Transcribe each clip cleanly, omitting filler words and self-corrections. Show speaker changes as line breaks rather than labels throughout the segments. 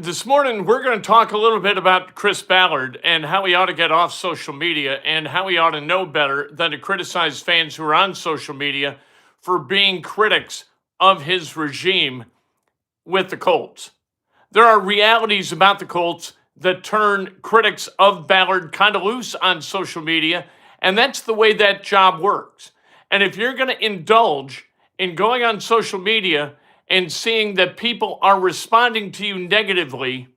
This morning we're going to talk a little bit about Chris Ballard and how he ought to get off social media and how he ought to know better than to criticize fans who are on social media for being critics of his regime with the Colts. There are realities about the Colts that turn critics of Ballard kind of loose on social media, and that's the way that job works. And if you're going to indulge in going on social media and seeing that people are responding to you negatively,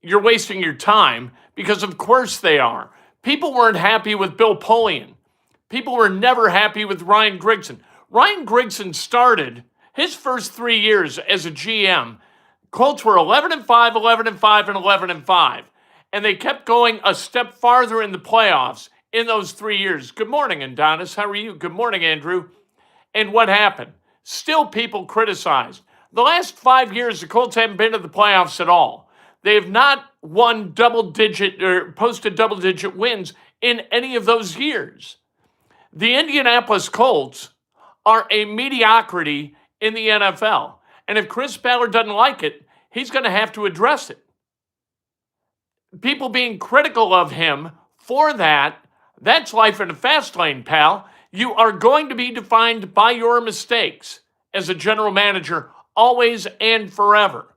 you're wasting your time, because of course they are. People weren't happy with Bill Polian. People were never happy with Ryan Grigson. Ryan Grigson started his first 3 years as a GM. Colts were 11-5, 11-5, and 11-5. And they kept going a step farther in the playoffs in those 3 years. Good morning, Adonis. How are you? Good morning, Andrew. And what happened? Still people criticized. The last 5 years, the Colts haven't been to the playoffs at all. They have not won double-digit or posted double-digit wins in any of those years. The Indianapolis Colts are a mediocrity in the NFL. And if Chris Ballard doesn't like it, he's going to have to address it. People being critical of him for that's life in a fast lane, pal. You are going to be defined by your mistakes as a general manager, always and forever.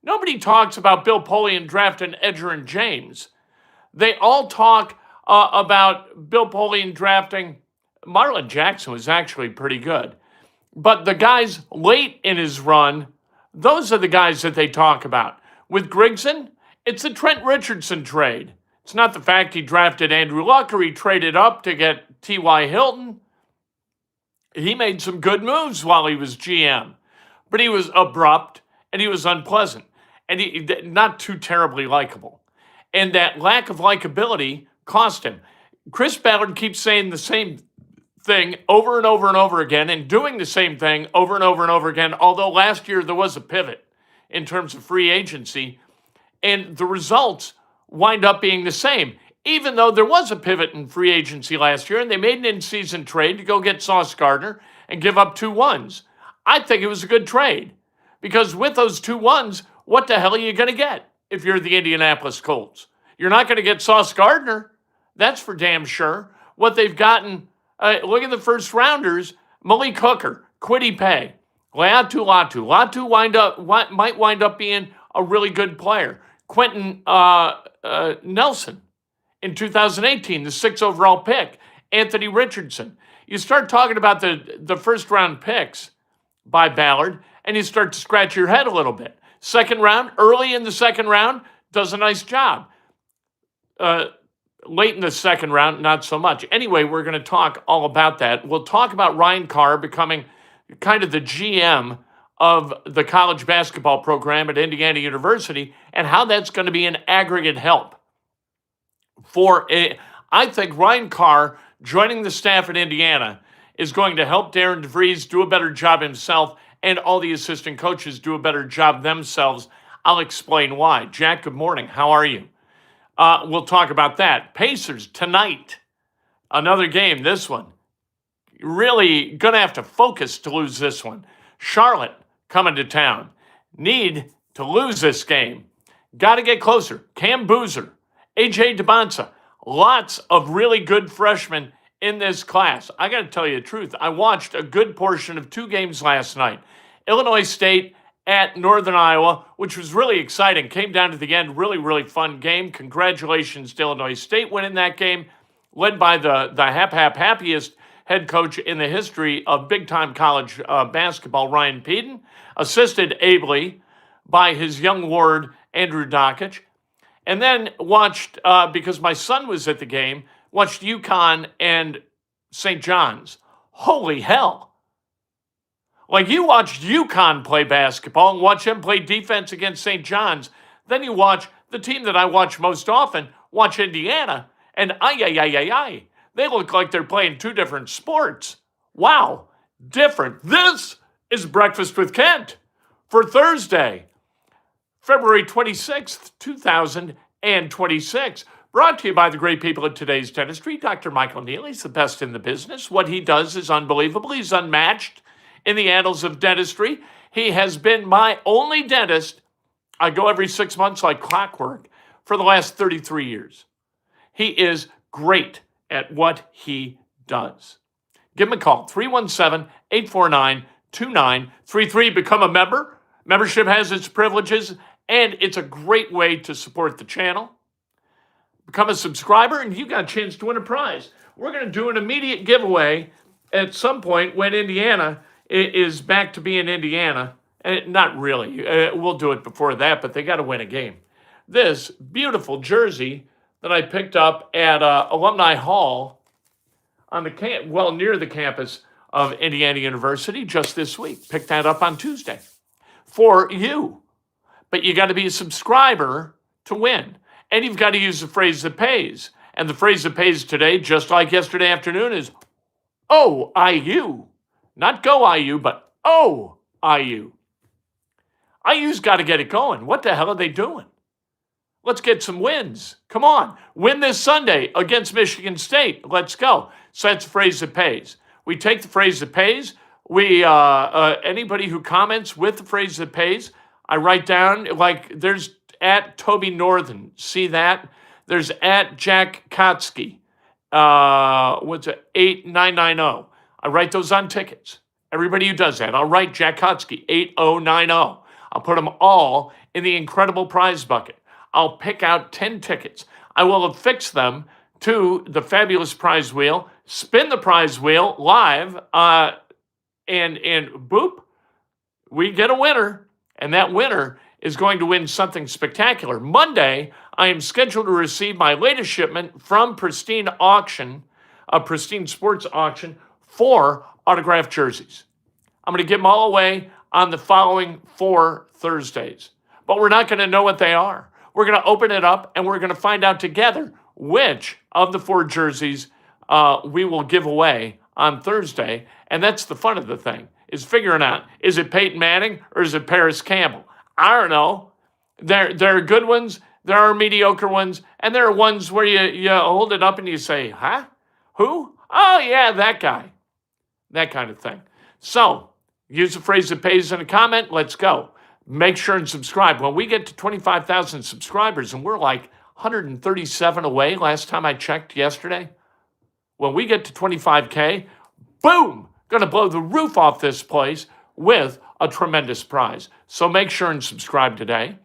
Nobody talks about Bill Polian drafting Edgerrin James. They all talk about Bill Polian drafting Marlon Jackson was actually pretty good. But the guys late in his run, those are the guys that they talk about. With Grigson, it's the Trent Richardson trade. It's not the fact he drafted Andrew Luck or he traded up to get T.Y. Hilton. He made some good moves while he was GM, but he was abrupt and he was unpleasant and he not too terribly likable. And that lack of likability cost him. Chris Ballard keeps saying the same thing over and over and over again and doing the same thing over and over and over again, although last year there was a pivot in terms of free agency, and the results wind up being the same, even though there was a pivot in free agency last year and they made an in-season trade to go get Sauce Gardner and give up 2 1s. I think it was a good trade because with those 2 1s, what the hell are you going to get if you're the Indianapolis Colts? You're not going to get Sauce Gardner. That's for damn sure. What they've gotten, look at the first rounders, Malik Hooker, Kwity Paye, Latu. Latu might wind up being a really good player. Quentin Nelson in 2018, the 6th overall pick. Anthony Richardson. You start talking about the first round picks by Ballard, and you start to scratch your head a little bit. Second round, early in the second round, does a nice job. Late in the second round, not so much. Anyway, we're going to talk all about that. We'll talk about Ryan Carr becoming kind of the GM of the college basketball program at Indiana University and how that's going to be an aggregate help. I think Ryan Carr joining the staff at Indiana is going to help Darren DeVries do a better job himself and all the assistant coaches do a better job themselves. I'll explain why. Jack, good morning. How are you? We'll talk about that. Pacers tonight. Another game, this one. Really going to have to focus to lose this one. Charlotte coming to town. Need to lose this game. Got to get closer. Cam Boozer, A.J. DeBonsa, lots of really good freshmen in this class. I got to tell you the truth. I watched a good portion of 2 games last night. Illinois State at Northern Iowa, which was really exciting. Came down to the end. Really, really fun game. Congratulations to Illinois State winning that game, led by the happiest head coach in the history of big-time college basketball, Ryan Peden, assisted ably by his young ward, Andrew Dockich. And then watched, because my son was at the game, watched UConn and St. John's. Holy hell. Like, you watched UConn play basketball and watch them play defense against St. John's. Then you watch the team that I watch most often, watch Indiana, and they look like they're playing 2 different sports. Wow, different. This is Breakfast with Kent for Thursday, February 26th, 2026. Brought to you by the great people at Today's Dentistry. Dr. Michael Neal, he's the best in the business. What he does is unbelievable. He's unmatched in the annals of dentistry. He has been my only dentist I go every 6 months like clockwork for the last 33 years. He is great at what he does. Give him a call, 317-849-2933. Become a member. Membership has its privileges, and it's a great way to support the channel. Become a subscriber, and you got a chance to win a prize. We're going to do an immediate giveaway at some point when Indiana is back to being Indiana. Not really. We'll do it before that, but they got to win a game. This beautiful jersey that I picked up at Alumni Hall on the near the campus of Indiana University just this week. Picked that up on Tuesday for you. But you got to be a subscriber to win. And you've got to use the phrase that pays. And the phrase that pays today, just like yesterday afternoon, is OIU. Not go IU, but OIU. IU's got to get it going. What the hell are they doing? Let's get some wins. Come on. Win this Sunday against Michigan State. Let's go. So that's the phrase that pays. We take the phrase that pays. Anybody who comments with the phrase that pays, I write down, like there's at Toby Northern. See that? There's at Jack Kotsky. What's it? 8990. I write those on tickets. Everybody who does that, I'll write Jack Kotsky 8090. I'll put them all in the incredible prize bucket. I'll pick out 10 tickets. I will affix them to the fabulous prize wheel, spin the prize wheel live, and boop, we get a winner. And that winner is going to win something spectacular. Monday, I am scheduled to receive my latest shipment from Pristine Sports Auction, 4 autographed jerseys. I'm going to give them all away on the following 4 Thursdays. But we're not going to know what they are. We're going to open it up, and we're going to find out together which of the 4 jerseys we will give away on Thursday. And that's the fun of the thing, is figuring out, is it Peyton Manning or is it Paris Campbell? I don't know. There are good ones, there are mediocre ones, and there are ones where you hold it up and you say, huh? Who? Oh, yeah, that guy. That kind of thing. So, use the phrase that pays in a comment. Let's go. Make sure and subscribe. When we get to 25,000 subscribers, and we're like 137 away last time I checked yesterday, when we get to 25K, boom, going to blow the roof off this place with a tremendous prize. So make sure and subscribe today.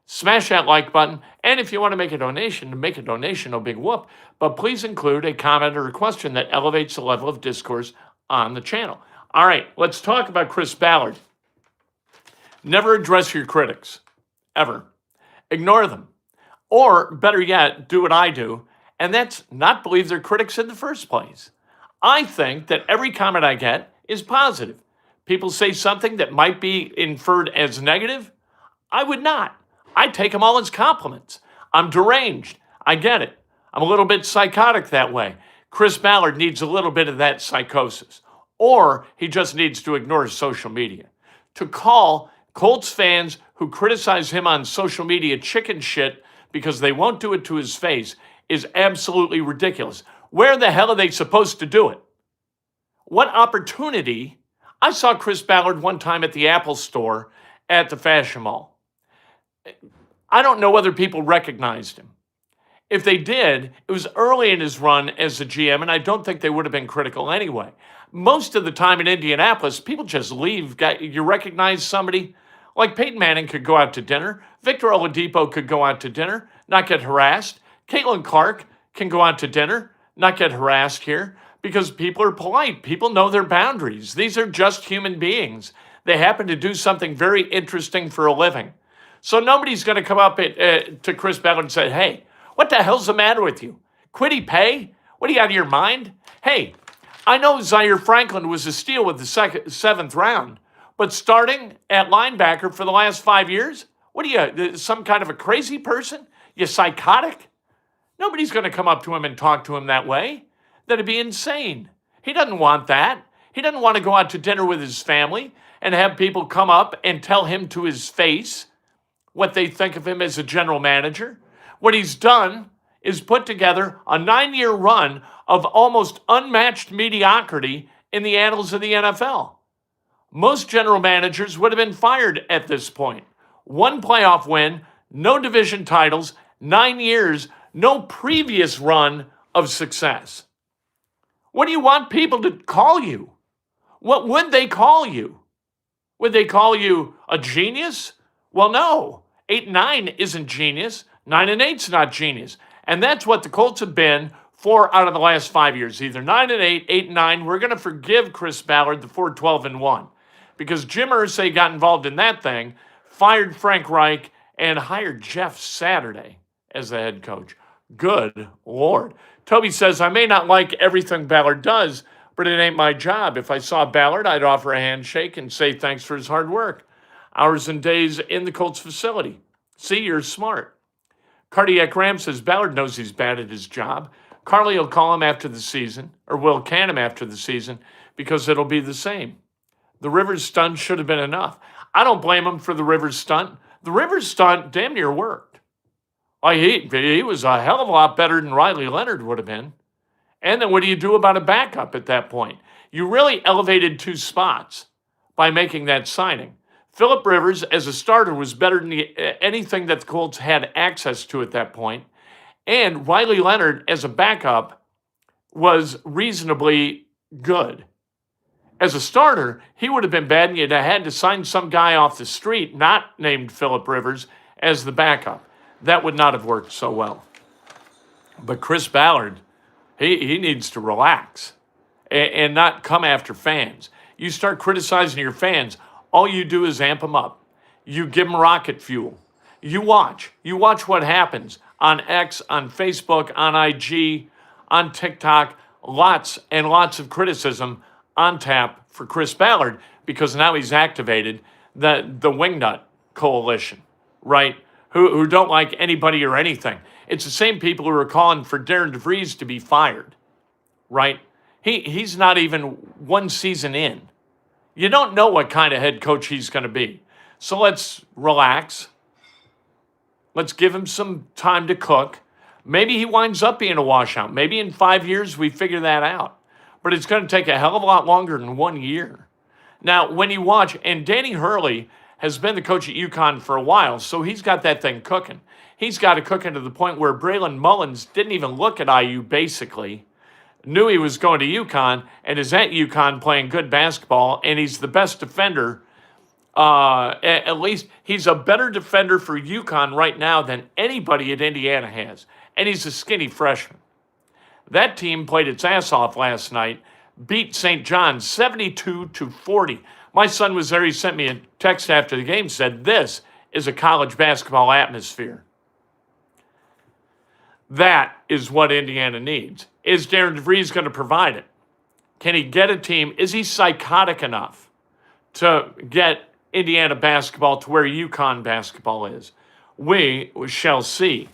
Smash that like button. And if you want to make a donation, no big whoop. But please include a comment or a question that elevates the level of discourse on the channel. All right, let's talk about Chris Ballard. Never address your critics, ever. Ignore them. Or better yet, do what I do, and that's not believe they're critics in the first place. I think that every comment I get is positive. People say something that might be inferred as negative. I would not. I take them all as compliments. I'm deranged. I get it. I'm a little bit psychotic that way. Chris Ballard needs a little bit of that psychosis. Or he just needs to ignore social media. To call Colts fans who criticize him on social media chicken shit because they won't do it to his face is absolutely ridiculous. Where the hell are they supposed to do it? What opportunity? I saw Chris Ballard one time at the Apple store at the Fashion Mall. I don't know whether people recognized him. If they did, it was early in his run as a GM, and I don't think they would have been critical anyway. Most of the time in Indianapolis, people just leave. You recognize somebody? Like Peyton Manning could go out to dinner. Victor Oladipo could go out to dinner, not get harassed. Caitlin Clark can go out to dinner, not get harassed here, because people are polite. People know their boundaries. These are just human beings. They happen to do something very interesting for a living. So nobody's going to come up to Chris Ballard and say, hey, what the hell's the matter with you? Quiddy pay? What are you out of your mind? Hey, I know Zaire Franklin was a steal with the 7th round, but starting at linebacker for the last 5 years, what are you, some kind of a crazy person? You psychotic? Nobody's going to come up to him and talk to him that way. That'd be insane. He doesn't want that. He doesn't want to go out to dinner with his family and have people come up and tell him to his face what they think of him as a general manager. What he's done is put together a 9-year run of almost unmatched mediocrity in the annals of the NFL. Most general managers would have been fired at this point. one playoff win, no division titles, 9 years, no previous run of success. What do you want people to call you? What would they call you? Would they call you a genius? Well, no. 8-9 isn't genius. 9-8's not genius. And that's what the Colts have been 4 out of the last 5 years. Either 9-8, 8-9. We're going to forgive Chris Ballard the 4-12-1 because Jim Irsay got involved in that thing, fired Frank Reich, and hired Jeff Saturday as the head coach. Good Lord. Toby says, I may not like everything Ballard does, but it ain't my job. If I saw Ballard, I'd offer a handshake and say thanks for his hard work. Hours and days in the Colts facility. See, you're smart. Cardiac Ram says Ballard knows he's bad at his job. Carly will call him after the season, or will can him after the season, because it'll be the same. The Rivers stunt should have been enough. I don't blame him for the Rivers stunt. The Rivers stunt damn near worked. He was a hell of a lot better than Riley Leonard would have been. And then what do you do about a backup at that point? You really elevated 2 spots by making that signing. Phillip Rivers, as a starter, was better than anything that the Colts had access to at that point. And Riley Leonard, as a backup, was reasonably good. As a starter, he would have been bad, and you'd have had to sign some guy off the street, not named Phillip Rivers, as the backup. That would not have worked so well. But Chris Ballard, he needs to relax and not come after fans. You start criticizing your fans, all you do is amp them up. You give them rocket fuel. You watch what happens on X, on Facebook, on IG, on TikTok. Lots and lots of criticism on tap for Chris Ballard because now he's activated the Wingnut Coalition, right? Who don't like anybody or anything. It's the same people who are calling for Darren DeVries to be fired, right? He's not even 1 season in. You don't know what kind of head coach he's going to be. So let's relax. Let's give him some time to cook. Maybe he winds up being a washout. Maybe in 5 years we figure that out. But it's going to take a hell of a lot longer than 1 year. Now, when you watch, and Danny Hurley has been the coach at UConn for a while, so he's got that thing cooking. He's got it cooking to the point where Braylon Mullins didn't even look at IU, basically. Knew he was going to UConn and is at UConn playing good basketball, and he's the best defender. At least he's a better defender for UConn right now than anybody at Indiana has. And he's a skinny freshman. That team played its ass off last night, beat St. John's 72-40. My son was there. He sent me a text after the game, said, this is a college basketball atmosphere. That is what Indiana needs. Is Darren DeVries going to provide it? Can he get a team? Is he psychotic enough to get Indiana basketball to where UConn basketball is? We shall see.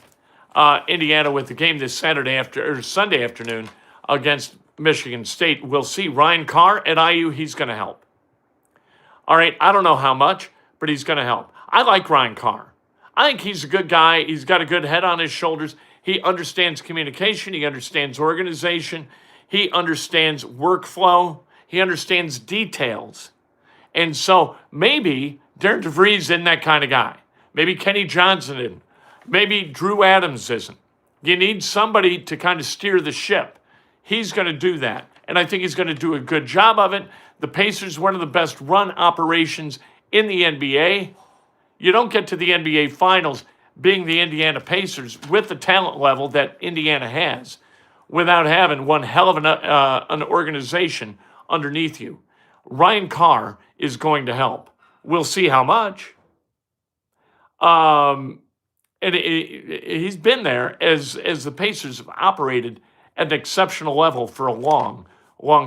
Indiana with the game this Sunday afternoon against Michigan State. We'll see. Ryan Carr at IU, he's going to help. All right, I don't know how much, but he's going to help. I like Ryan Carr. I think he's a good guy. He's got a good head on his shoulders. He understands communication. He understands organization. He understands workflow. He understands details. And so maybe Darren DeVries isn't that kind of guy. Maybe Kenny Johnson isn't. Maybe Drew Adams isn't. You need somebody to kind of steer the ship. He's going to do that. And I think he's going to do a good job of it. The Pacers, one of the best run operations in the NBA. You don't get to the NBA Finals being the Indiana Pacers with the talent level that Indiana has without having one hell of an organization underneath you. Ryan Carr is going to help. We'll see how much. He's been there as the Pacers have operated at an exceptional level for a long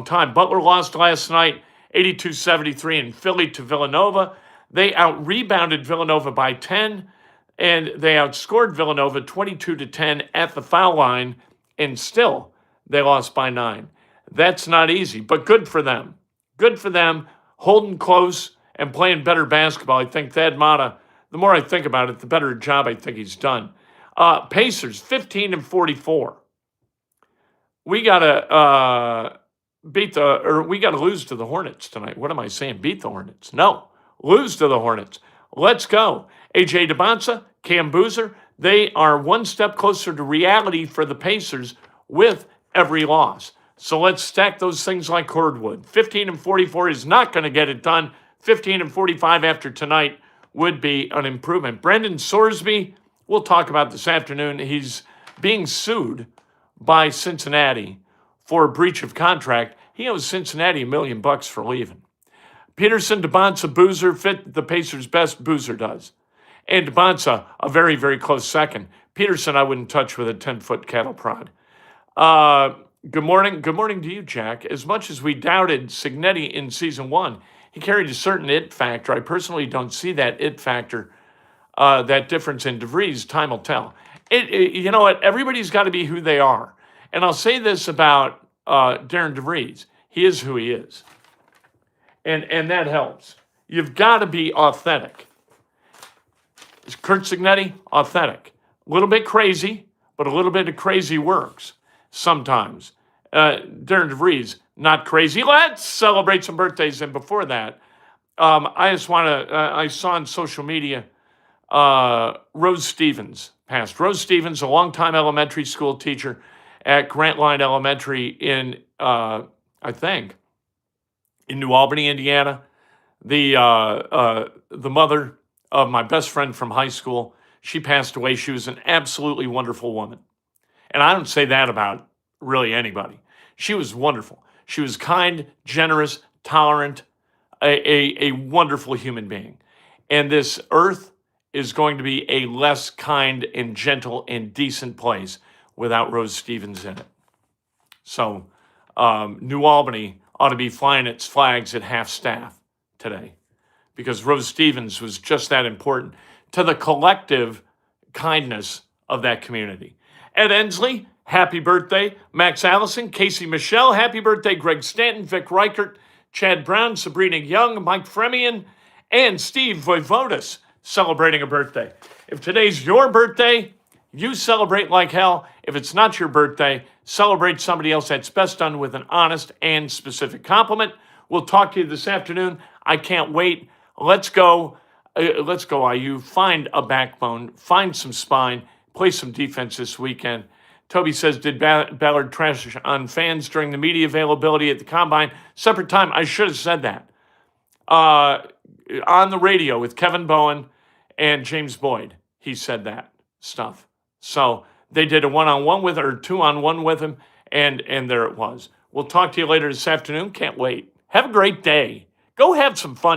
time. Butler lost last night 82-73 in Philly to Villanova. They out-rebounded Villanova by 10, and they outscored Villanova 22-10 at the foul line, and still they lost by 9. That's not easy, but good for them. Good for them, holding close and playing better basketball. I think Thad Matta, the more I think about it, the better job I think he's done. Pacers, 15-44. We gotta we gotta lose to the Hornets tonight. What am I saying? Beat the Hornets? No, lose to the Hornets. Let's go. A.J. DeBonsa, Cam Boozer, they are one step closer to reality for the Pacers with every loss. So let's stack those things like cordwood. 15-44 is not going to get it done. 15-45 after tonight would be an improvement. Brendan Sorsby, we'll talk about this afternoon. He's being sued by Cincinnati for breach of contract. He owes Cincinnati $1 million for leaving. Peterson, DeBonsa, Boozer fit the Pacers best. Boozer does. And DeBonsa, a very, very close second. Peterson, I wouldn't touch with a 10-foot cattle prod. Good morning. Good morning to you, Jack. As much as we doubted Cignetti in season 1, he carried a certain it factor. I personally don't see that it factor, that difference in DeVries. Time will tell. You know what? Everybody's got to be who they are. And I'll say this about Darren DeVries. He is who he is. And that helps. You've got to be authentic. Is Curt Cignetti authentic? A little bit crazy, but a little bit of crazy works sometimes. Darren DeVries, not crazy. Let's celebrate some birthdays. And before that, I just want to, I saw on social media, Rose Stevens passed. Rose Stevens, a longtime elementary school teacher at Grantline Elementary in, I think, in New Albany, Indiana. The mother of my best friend from high school, she passed away. She was an absolutely wonderful woman. And I don't say that about really anybody. She was wonderful. She was kind, generous, tolerant, a wonderful human being. And this earth is going to be a less kind and gentle and decent place without Rose Stevens in it. So New Albany ought to be flying its flags at half staff today, because Rose Stevens was just that important to the collective kindness of that community. Ed Ensley, happy birthday. Max Allison, Casey Michelle, happy birthday. Greg Stanton, Vic Reichert, Chad Brown, Sabrina Young, Mike Fremian, and Steve Voivodis celebrating a birthday. If today's your birthday, you celebrate like hell. If it's not your birthday, celebrate somebody else. That's best done with an honest and specific compliment. We'll talk to you this afternoon. I can't wait. Let's go. Let's go, IU. Find a backbone. Find some spine. Play some defense this weekend. Toby says, did Ballard trash on fans during the media availability at the Combine? Separate time. I should have said that. On the radio with Kevin Bowen and James Boyd, he said that stuff. So they did a one-on-one with, or 2-on-1 with him, and there it was. We'll talk to you later this afternoon. Can't wait. Have a great day. Go have some fun.